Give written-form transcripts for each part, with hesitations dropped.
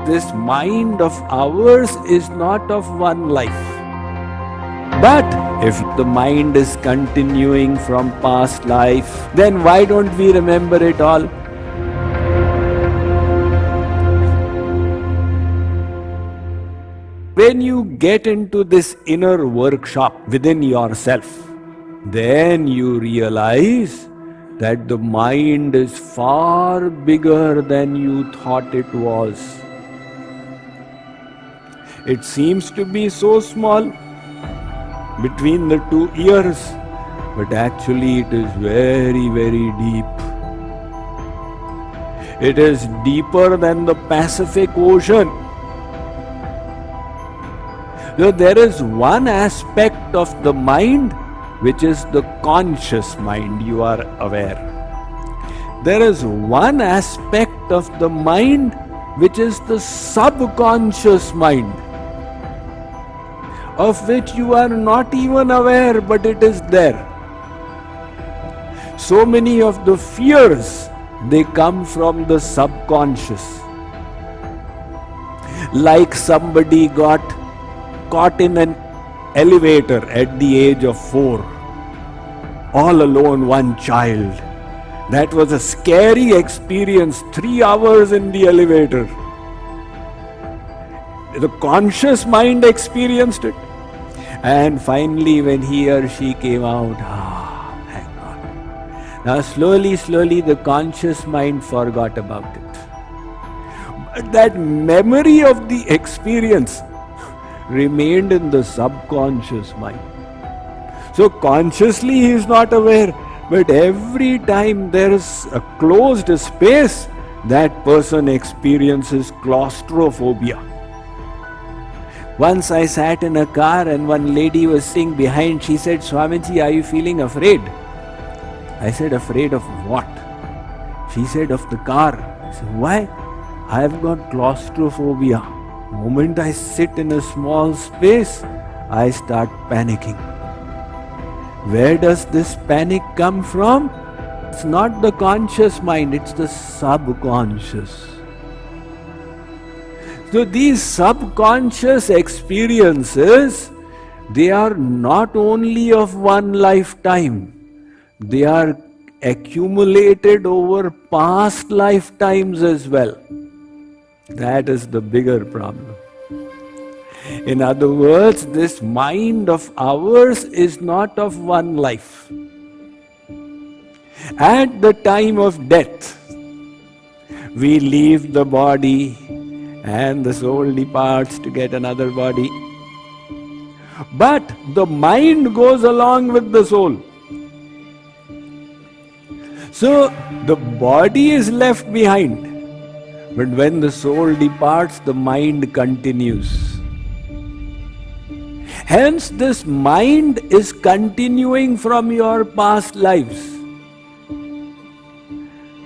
this mind of ours is not of one life. But if the mind is continuing from past life, then why don't we remember it all? When you get into this inner workshop within yourself, then you realize that the mind is far bigger than you thought it was. It seems to be so small between the two ears, but actually it is very, very deep. It is deeper than the Pacific Ocean. So there is one aspect of the mind which is the conscious mind, you are aware. There is one aspect of the mind which is the subconscious mind, of which you are not even aware, but it is there. So many of the fears, they come from the subconscious. Like somebody got caught in an elevator at the age of 4, all alone, one child. That was a scary experience, 3 hours in the elevator. The conscious mind experienced it. And finally when he or she came out, thank God. Now slowly the conscious mind forgot about it. But that memory of the experience remained in the subconscious mind. So consciously he is not aware, but every time there is a closed space, that person experiences claustrophobia. Once I sat in a car and one lady was sitting behind. She said, "Swamiji, are you feeling afraid?" I said, "Afraid of what?" She said, "Of the car." I said, "Why?" "I have got claustrophobia. The moment I sit in a small space, I start panicking." Where does this panic come from? It's not the conscious mind, it's the subconscious. So these subconscious experiences, they are not only of one lifetime, they are accumulated over past lifetimes as well. That is the bigger problem. In other words, this mind of ours is not of one life. At the time of death, we leave the body and the soul departs to get another body. But the mind goes along with the soul. So the body is left behind. But when the soul departs, the mind continues. Hence, this mind is continuing from your past lives.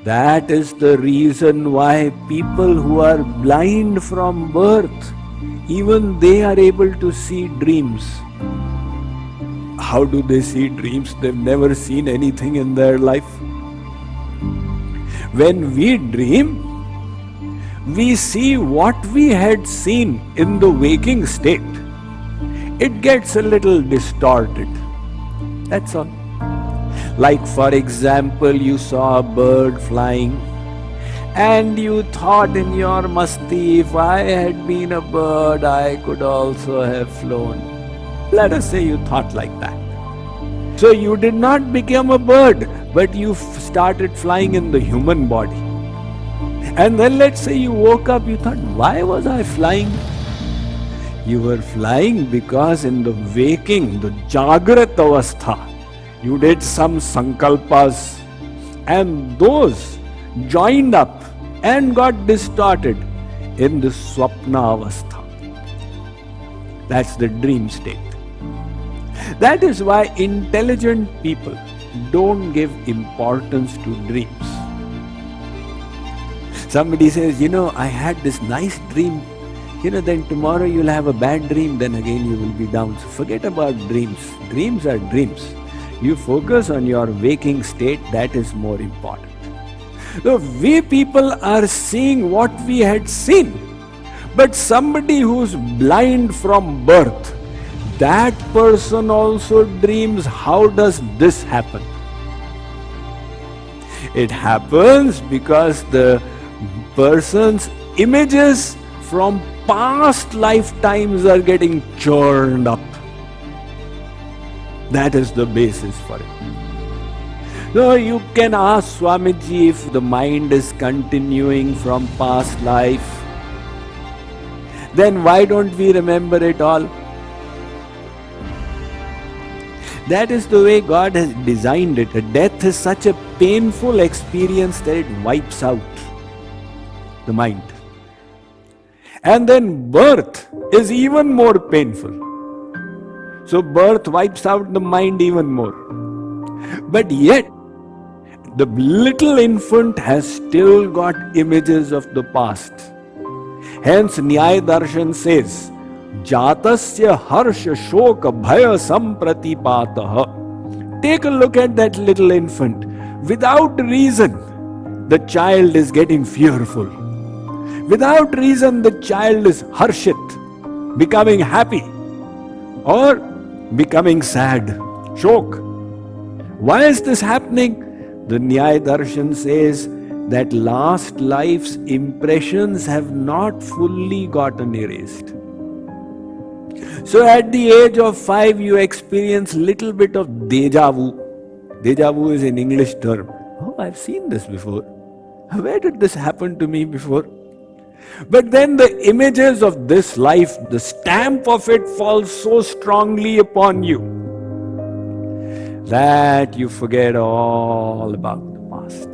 That is the reason why people who are blind from birth, even they are able to see dreams. How do they see dreams? They've never seen anything in their life. When we dream, we see what we had seen in the waking state. It gets a little distorted. That's all. Like, for example, you saw a bird flying and you thought in your masti, if I had been a bird, I could also have flown. Let us say you thought like that. So you did not become a bird, but you started flying in the human body. And then let's say you woke up, you thought, why was I flying? You were flying because in the waking, the Jagrat Avastha, you did some sankalpas and those joined up and got distorted in the Swapna Avastha. That's the dream state. That is why intelligent people don't give importance to dreams. Somebody says, I had this nice dream. Then tomorrow you'll have a bad dream, then again you will be down. So forget about dreams. Dreams are dreams. You focus on your waking state, that is more important. So we people are seeing what we had seen, But somebody who's blind from birth, that person also dreams, how does this happen? It happens because the person's images from past lifetimes are getting churned up. That is the basis for it. So you can ask Swamiji, if the mind is continuing from past life, then why don't we remember it all? That is the way God has designed it. Death is such a painful experience that it wipes out the mind. And then birth is even more painful. So birth wipes out the mind even more. But yet, the little infant has still got images of the past. Hence, Nyaya Darshan says, Jatasya harsha shoka bhaya sampratipataha. Take a look at that little infant. Without reason, the child is getting fearful. Without reason, the child is harshit, becoming happy, or becoming sad, shok. Why is this happening? The Nyaya Darshan says that last life's impressions have not fully gotten erased. So at the age of 5, you experience little bit of deja vu. Deja vu is an English term. Oh, I've seen this before. Where did this happen to me before? But then the images of this life, the stamp of it falls so strongly upon you that you forget all about the past.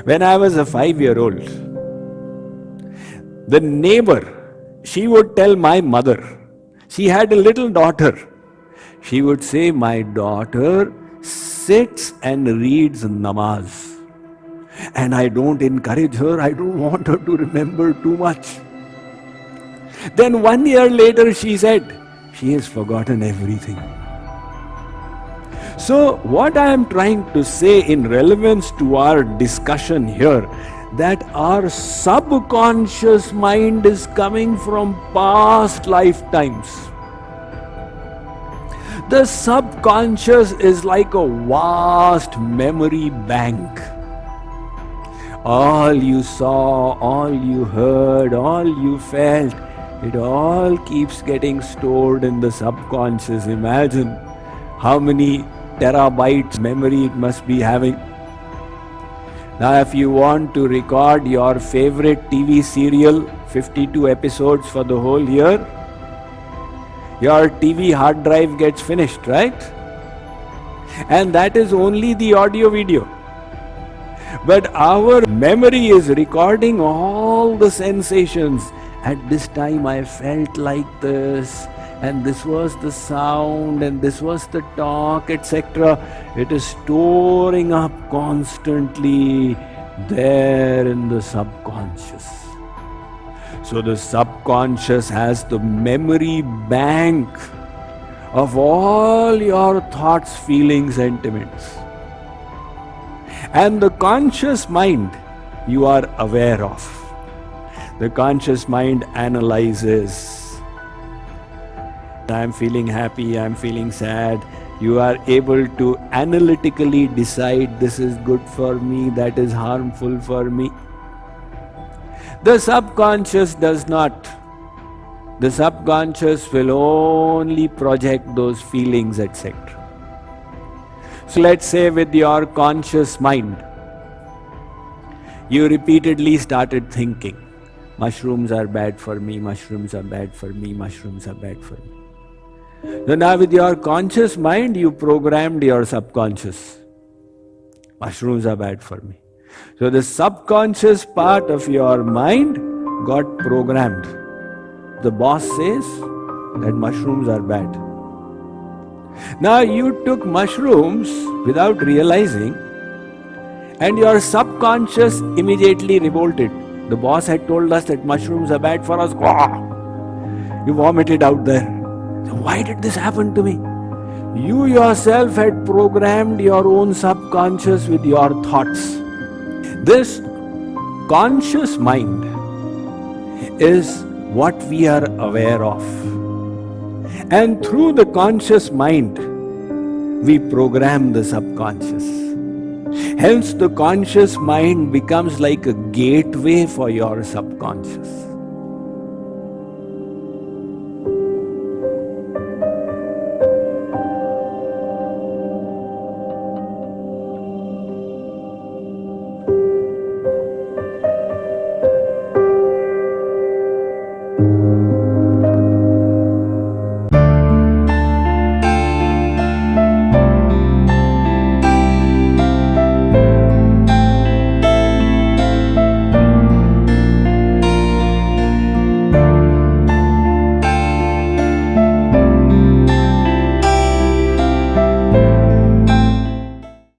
When I was a 5-year-old, the neighbor, she would tell my mother, she had a little daughter. She would say, my daughter sits and reads namaz. And I don't encourage her, I don't want her to remember too much. Then 1 year later she said, she has forgotten everything. So what I am trying to say in relevance to our discussion here, that our subconscious mind is coming from past lifetimes. The subconscious is like a vast memory bank. All you saw, all you heard, all you felt, it all keeps getting stored in the subconscious. Imagine how many terabytes memory it must be having. Now if you want to record your favorite TV serial, 52 episodes for the whole year, your TV hard drive gets finished, right? And that is only the audio video. But our memory is recording all the sensations. At this time I felt like this, and this was the sound, and this was the talk, etc. It is storing up constantly there in the subconscious. So the subconscious has the memory bank of all your thoughts, feelings, sentiments. And the conscious mind you are aware of. The conscious mind analyzes. I am feeling happy, I am feeling sad. You are able to analytically decide this is good for me, that is harmful for me. The subconscious does not. The subconscious will only project those feelings, etc. So let's say with your conscious mind, you repeatedly started thinking, mushrooms are bad for me, mushrooms are bad for me, mushrooms are bad for me. So now with your conscious mind, you programmed your subconscious. Mushrooms are bad for me. So the subconscious part of your mind got programmed. The boss says that mushrooms are bad. Now you took mushrooms without realizing, and your subconscious immediately revolted. The boss had told us that mushrooms are bad for us. You vomited out there. So why did this happen to me? You yourself had programmed your own subconscious with your thoughts. This conscious mind is what we are aware of. And through the conscious mind, we program the subconscious. Hence, the conscious mind becomes like a gateway for your subconscious.